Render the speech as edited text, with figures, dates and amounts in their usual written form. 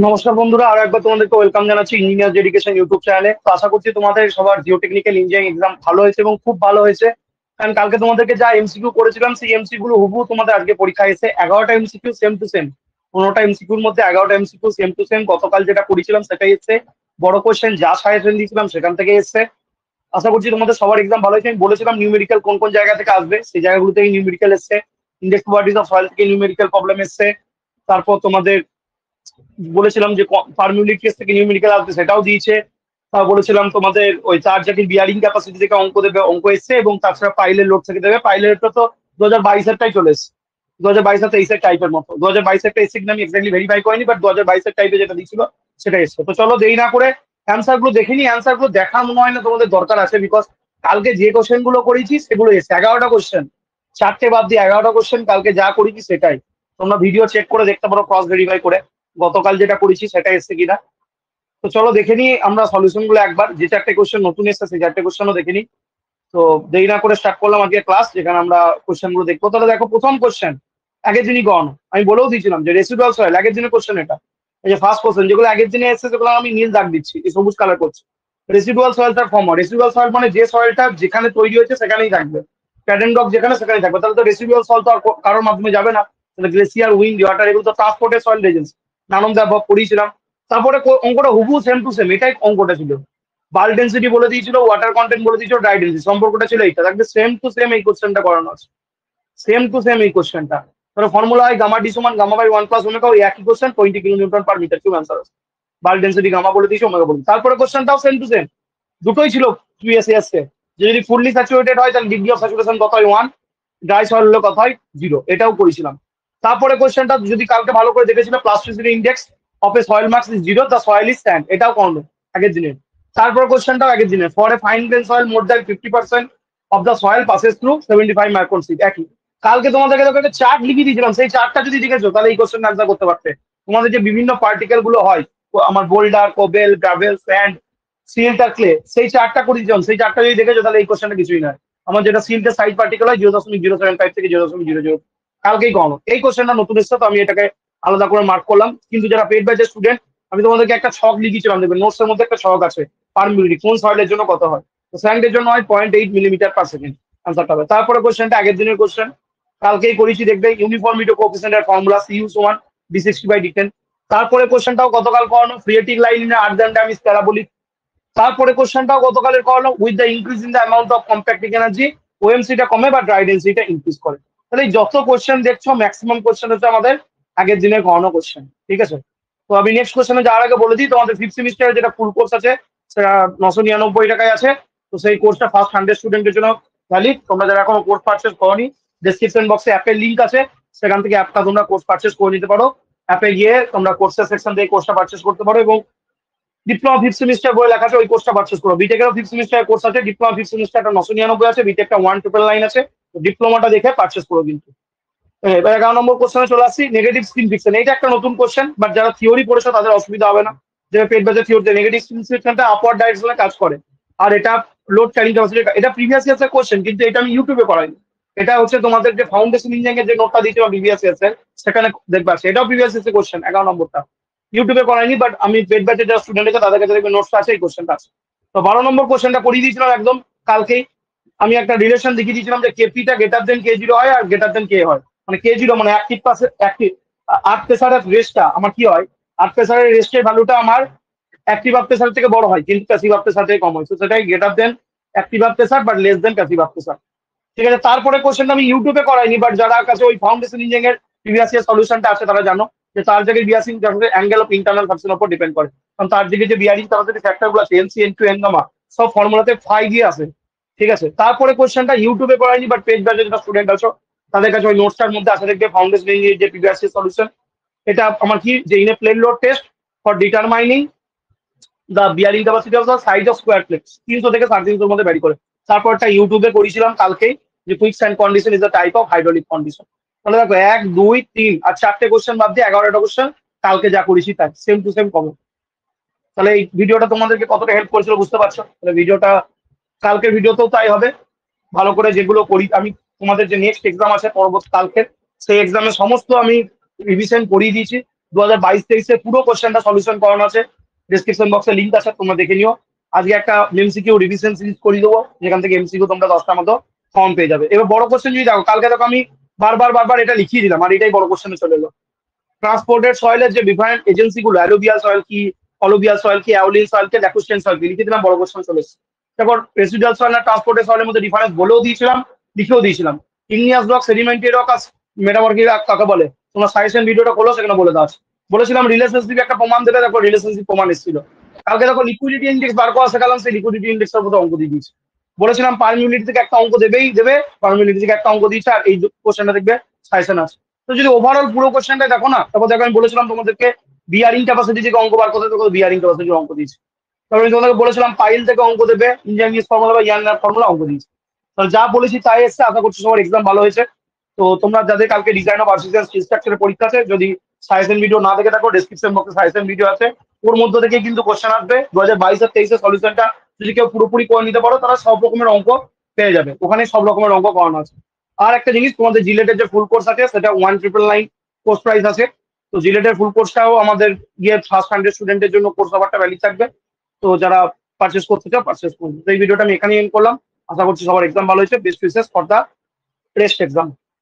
নমস্কার বন্ধুরা, আরো একবার তোমাদেরকে ওয়েলকাম জানাচ্ছি ইঞ্জিনিয়ার এডুকেশন ইউটিউব চ্যানেলে। তো আশা করছি তোমাদের সবার জিও টেকনিক্যাল ইঞ্জিনিয়ারিং এক্সাম ভালো হয়েছে এবং খুব ভালো হয়েছে। কারণ কালকে তোমাদেরকে যা এমসিকিউ করেছিলাম সেই এমসিকিউ গুলো হুবহু তোমাদের আজকে পরীক্ষায় এসে 11টা এমসিকিউ সেম টু সেম। 15টা এমসিকিউর মধ্যে 11টা এমসিকিউ সেম টু সেম। গতকাল যেটা করেছিলাম সেটাই এসছে। বড় কোশ্চেন যা সাজেশন দিয়েছিলাম সেখান থেকে এসছে। আশা করছি তোমাদের সবার এক্সাম ভালো হয়েছে। আমি বলেছিলাম নিউমেরিক্যাল কোন কোন জায়গা থেকে আসবে, সেই জায়গাগুলো থেকে নিউমেরিক্যাল এসছে। ইন্ডেক্স প্রপার্টিজ অফ সয়েল থেকে নিউমেরিক্যাল প্রবলেম এসছে। তারপর তোমাদের বলেছিলাম যে পারমিউলিক কেস থেকে নিউমেরিক্যাল আসবে, সেটাও দিয়েছে। বলেছিলাম তোমাদের ওই চার জাতির বিয়ারিং ক্যাপাসিটি থেকে অঙ্ক দেবে, অঙ্ক এসছে। এবং তাছাড়া পাইলের লোড থেকে দেবে। পাইলের লোডটা তো 2022-এরটাই চলে এসছে। 2022 আর 23-এর টাইপের মতো। 2022-এরটা এসছে কিনা আমি এক্স্যাক্টলি ভেরিফাই করিনি, বাট 2022-এর টাইপে যেটা দিয়েছিল সেটা এসছে। তো চলো দেরি না করে অ্যান্সার গুলো দেখে নি। অ্যান্সার গুলো দেখা মনে হয় না তোমাদের দরকার আছে, বিকজ কালকে যে কোশ্চেন গুলো করেছি সেগুলো এসছে। 11টা কোশ্চেন, চারটে বাদ দিয়ে 11টা কোশ্চেন কালকে যা করেছি সেটাই। তোমরা ভিডিও চেক করে দেখতে পারো, ক্রস ভেরিফাই করে গতকাল যেটা করেছি সেটা এসছে কিনা। তো চলো দেখে নিই আমরা সলিউশন গুলো একবার। যে চারটে কোশ্চেন নতুন এসছে সেই চারটে কোশ্চেনও দেখে নিই। তো দেরি না করে স্টার্ট করলাম আজকে ক্লাস, যেখানে আমরা কোশ্চেন গুলো দেখবো। তাহলে দেখো, প্রথম কোশ্চেন আগের দিনই গণ। আমি বলেও দিয়েছিলাম যে রেসিডুয়াল সয়েল আগের দিনের কোশ্চেন এটা। এই যে ফার্স্ট কোশ্চেন যেগুলো আগের দিনে এসেছে সেগুলো আমি নীল দাগ দিচ্ছি, এই সবুজ কালার করছি। রেসিডুয়াল সয়েল তার ফর্ম। রেসিডুয়াল সয়েল মানে যে সয়েলটা যেখানে তৈরি হয়েছে সেখানেই থাকবে। প্যাডেন ডক যেখানে সেখানেই থাকবে। তাহলে তো রেসিডুয়াল সয়েল তো আর কারোর মাধ্যমে যাবে না। তাহলে গ্লেসিয়ার, উইন্ড, ওয়াটার এগুলো তো ট্রান্সপোর্টের সয়েল এজেন্সি। নানম দা পড়িয়েছিলাম। তারপরে অঙ্কটা হুবু সেম টু সেম, এটাই অঙ্কটা ছিল। বাল্ক ডেন্সিটি বলে দিয়েছিল, ওয়াটার কন্টেন্ট বলে দিয়েছিল, ড্রাই ডেন্সিটি। সম্পর্কটা ছিল এইটা, থাকবে সেম টু সেম। এই কোশ্চেনটা করানো আছে সেম টু সেম এই কোশ্চেনটা। তাহলে ফর্মুলা হয় গামা ডি সমান গামা বাই 1+ওমেগা। ওই একই কোশ্চেন, 20 kN/m কিউব অ্যান্সার আছে। বাল্ক ডেন্সিটি গামা বলে দিয়েছি, ওমেগা বলে দিয়েছি। তারপরে কোশ্চেনটাও সেম টু সেম, দুটোই ছিল প্রিভিয়াস ইয়ার্সে। যে যদি ফুললি স্যাচুরেটেড হয় তাহলে ডিগ্রি অফ স্যাচুরেশন কত হয় 1, ড্রাই সয়েল হলে কত হয় 0। এটাও করেছিলাম। তারপরে কোশ্চেনটা যদি কালকে ভালো করে দেখেছিল, plasticity index of a soil mass is 0, the soil is sand. এটাও করানো আগের দিনের। তারপর কোশ্চেনটাও আগের দিনের, for a fine grain soil more than 50% of the soil passes through 75 micron sieve. একই। কালকে তোমাদেরকে দেখো একটা চার্ট লিখে দিয়েছিলাম, সেই চার্টটা যদি দেখেছো তাহলে এই কোশ্চেন আনসার করতে পারতে। তোমাদের যে বিভিন্ন পার্টিকেল গুলো হয়, আমার boulder, cobble, gravel, sand, silt, clay, সেই চার্টটা করে দিয়েছিলাম। সেই চার্টটা যদি দেখেছো তাহলে এই কোশ্চেনটা কিছুই নয়। আমার যেটা সিল্টের সাইজ পার্টিকেল হয় 0.075 থেকে 0.00, কালকেই কম। এই কোশ্চেনটা নতুন এসছে, তো আমি এটাকে আলাদা করে মার্ক করলাম। কিন্তু যারা পেড ব্যাচের স্টুডেন্ট, আমি তোমাদেরকে একটা ছক লিখেছিলাম, দেখবেন নোটস এর মধ্যে একটা ছক আছে। পারমিউলিটি কোন সয়েলের জন্য কত হয়। তো স্যান্ডের জন্য হয় 0.8 মিলিমিটার/সেকেন্ড, আনসারটা হবে। তারপরে কোশ্চেনটা আগের দিনের কোশ্চেন, কালকেই করেছি, দেখবে ইউনিফর্মিটি কোএফিসিয়েন্টের ফর্মুলা CU=D60/D10। তারপরে কোশ্চেনটাও গতকাল করানো, phreatic line in earth and dam is parabolic. তারপরে কোশ্চেনটাও গতকালের করানো, with the increase in the amount of compacting energy ওএমসিটা কমে বা ড্রাই ডেন্সিটিটা ইনক্রিজ করে। তাহলে এই যত কোশ্চেন দেখছো ম্যাক্সিমাম কোশ্চেন হচ্ছে আমাদের আগের দিনের করানো কোশ্চেন। ঠিক আছে। তো আমি নেক্সট কোশ্চেনে যাওয়ার আগে বলে দিই, তোমাদের ফিফথ সেমিস্টারে যেটা ফুল কোর্স আছে সেটা 999 টাকায় আছে। তো সেই কোর্সটা ফার্স্ট 100 স্টুডেন্টের জন্য ভ্যালিড। তোমরা যারা এখনো কোর্স পারচেস করোনি, ডেসক্রিপশন বক্সে অ্যাপের লিঙ্ক আছে, সেখান থেকে অ্যাপটা তোমরা কোর্স পারচেস করে নিতে পারো। অ্যাপে গিয়ে তোমরা কোর্সের সেকশন থেকে কোর্সটা পারচেস করতে পারো। এবং ডিপ্লোমা ফিফথ সেমিস্টার বলে লেখা আছে, ওই কোর্সটা পারচেস করো। বিটেকেরও ফিফথ সেমিস্টার কোর্স আছে, ডিপ্লোমা ফিফথ সেমিস্টারটা 999 আছে, বিটেকটা 199 আছে। তো ডিপ্লোমাটা দেখে পারচেস করো কিন্তু। এবার 11 নম্বর কোশ্চেনে চলে আসছি, নেগেটিভ স্পিন ফিকশন। এইটা একটা নতুন কোশ্চেন, বাট যারা থিওরি পড়েছো তাদের অসুবিধা হবে না। যে পেট ব্যাচের থিওরিতে নেগেটিভ স্পিন ফিকশনটা আপওয়ার্ড ডাইরেকশনে কাজ করে। আর এটা লোড ক্যারিং ক্যাপাসিটি, এটা প্রিভিয়াস ইয়ার্সের কোশ্চেন, কিন্তু এটা আমি ইউটিউবে করাইনি। এটা হচ্ছে তোমাদের যে ফাউন্ডেশন ইঞ্জিনিয়ারিং এর যে নোটটা দিয়েছিল প্রিভিয়াস ইয়ার্সের, সেখানে দেখবা সেটাও প্রিভিয়াস ইয়ার্সের কোশ্চেন। 11 নম্বরটা ইউটিউবে করাইনি, বাট আমি পেট ব্যাচের যারা স্টুডেন্ট আছে তাদের কাছে দেখবে নোটসটা আছে, এই কোশ্চেনটা আছে। তো 12 নম্বর কোশ্চেনটা করিয়ে দিয়েছিলাম একদম কালকেই। আমি একটা রিলেশন দেখিয়ে দিয়েছিলাম যে কেপিটা গ্রেটার দেন K0 হয় আর গ্রেটার দেন K হয়। মানে K0 মানে অ্যাক্টিভ পাশে অ্যাক্টিভ আর্থ প্রেসারের রেস্টটা আমার কি হয়, আর্থ প্রেসারের রেস্টের ভ্যালুটা আমার অ্যাক্টিভ আর্থ প্রেসার থেকে বড় হয়, কিন্তু প্যাসিভ আর্থ প্রেসার থেকে কম হয়। তো সেটাই greater than active earth pressure but less than passive earth pressure. ঠিক আছে। তারপরে কোশ্চেনটা আমি ইউটিউবে করাইনি, বাট যারা কাছে ওই ফাউন্ডেশন ইঞ্জিনিয়ারিং এর প্রিভিয়াস ইয়ার সলিউশনটা আছে তারা জানো যে তার জায়গায় বিয়ারিং অ্যাঙ্গেল অফ ইন্টারনাল ফ্যাকশনের উপর ডিপেন্ড করে। কারণ তার দিকে যে বিয়ারিং ক্যাপাসিটি ফ্যাক্টর গুলো আছে এনসি ইনটু এন গামা, সব ফর্মুলাতে ফাই দিয়ে আসে। ঠিক আছে। তারপরে কোশ্চেনটা ইউটিউবে করাইনি, বাট পেজ ব্যাচে যেটা স্টুডেন্ট আছো তাদের কাছে ওই নোটসটার মধ্যে আসে, দেখবে ফাউন্ডেশন ইঞ্জিনিয়ারিং যে প্রিভিয়াস ইয়ার সলিউশন। এটা আমার কি, যে in a plate load test for determining the bearing capacity of the size of square plates, 300 থেকে 350 মধ্যে ভ্যারি করে। তারপরটা ইউটিউবে করেছিলাম কালকেই, যে quick sand condition is the type of hydraulic condition. তাহলে দেখো 1, 2, 3 আর 4টে কোশ্চেন বাদ দিয়ে 11টা কোশ্চেন কালকে যা করেছি তাই সেম টু সেম কমন। তাহলে এই ভিডিওটা তোমাদেরকে কতটা হেল্প করেছিল বুঝতে পারছো। তাহলে ভিডিওটা কালকের ভিডিওতেও তাই হবে। ভালো করে যেগুলো করি আমি, তোমাদের যে নেক্সট এক্সাম আছে পরবর্তী কালকের, সেই এক্সামে সমস্ত আমি রিভিশন করিয়ে দিয়েছি। 2022-23 পুরো কোশ্চেনটা সলিউশন করানো আছে। ডিসক্রিপশন বক্সে লিঙ্ক আছে, তোমরা দেখে নিও। আজকে একটা এমসিকিউ রিভিশন সিরিজ করে দেবো, যেখান থেকে এমসিকিউ তোমরা 10টা মতো ফর্ম পেয়ে যাবে। এবার বড় কোশ্চেন যদি দেখো, কালকে দেখো আমি বারবার এটা লিখিয়ে দিলাম, আর এটাই বড় কোশ্চেনে চলে এলো। ট্রান্সপোর্টেড সয়েলের যে ডিফারেন্ট এজেন্সি গুলো, অ্যালোবিয়াল সয়েল কি, অলোবিয়াল সয়েল কি, অ্যাওলিন সয়েল কি, ল্যাকুস্টেন সয়েল কি, লিখে দিলাম, বড় কোশ্চেন চলে এসেছে। তারপর রেসিডুয়াল সয়েল আর ট্রান্সপোর্টেড সয়েলের মধ্যে ডিফারেন্স বলেও দিয়েছিলাম, লিখেও দিয়েছিলাম। ইগনিয়াস রক, সেডিমেন্টারি রক আর মেটামরফিক রক কাকে বলে, তোমার সাজেশন ভিডিওটা খোলো, সেখানে বলে দেওয়া আছে। বলেছিলাম রিলেশনশিপ একটা প্রমাণ দেবে, তারপর রিলেশনশিপ প্রমাণ এসেছিল। কালকে দেখো লিকুইডিটি ইন্ডেক্স বার করা শেখালাম, সেই লিকুইডিটি ইন্ডেক্সের মধ্যে অঙ্ক দিয়ে দিয়েছে। বলেছিলাম পার মিনিট থেকে একটা অঙ্ক দেবে, পার মিনিট থেকে একটা অঙ্ক দিয়েছে, আর এই কোশ্চেনটা দেখবে সাজেশন আছে। তো যদি ওভারঅল পুরো কোশ্চেনটা দেখো না, তারপর দেখো আমি বলেছিলাম তোমাদেরকে বিয়ারিং ক্যাপাসিটি থেকে অঙ্ক বার করতে, দেখো বিয়ারিং ক্যাপাসিটির অঙ্ক দিয়েছে। তারপর আমি তোমাদেরকে বলেছিলাম পাইল থেকে অঙ্ক দেবে, ইঞ্জিনিয়ারিং ফর্মুলা বা ইয়ার ফর্মুলা অঙ্ক দিয়েছে। তাহলে যা বলেছি তাই এসছে, আশা করছি সবার এক্সাম ভালো হয়েছে। তো তোমরা যাদের কালকে ডিজাইন অফ আর্টিফিশিয়াল স্ট্রাকচারের পরীক্ষা আছে, যদি সাজেশন ভিডিও না দেখে থাকো, ডেসক্রিপশন বক্সে সাজেশন ভিডিও আছে, ওর মধ্যে থেকে কিন্তু কোশ্চেন আসবে। 2022 আর 23 সলিউশনটা যদি কেউ পুরোপুরি করে নিতে পারো, তারা সব রকমের অঙ্ক পেয়ে যাবে, ওখানে সব রকমের অঙ্ক করানো আছে। আর একটা জিনিস, তোমাদের জিলেটের যে ফুল কোর্স আছে, সেটা 1999 কোর্স প্রাইস আছে। তো জিলেটের ফুল কোর্সটাও আমাদের ফার্স্ট 100 স্টুডেন্টের জন্য কোর্স অফারটা ভ্যালিড থাকবে। তো যারা পারচেস করতে চাও, পারচেস করুন। তো এই ভিডিওটা আমি এখানে এন্ড করলাম। আশা করছি সবার এক্সাম ভালো হয়েছে। Best wishes for the rest exam.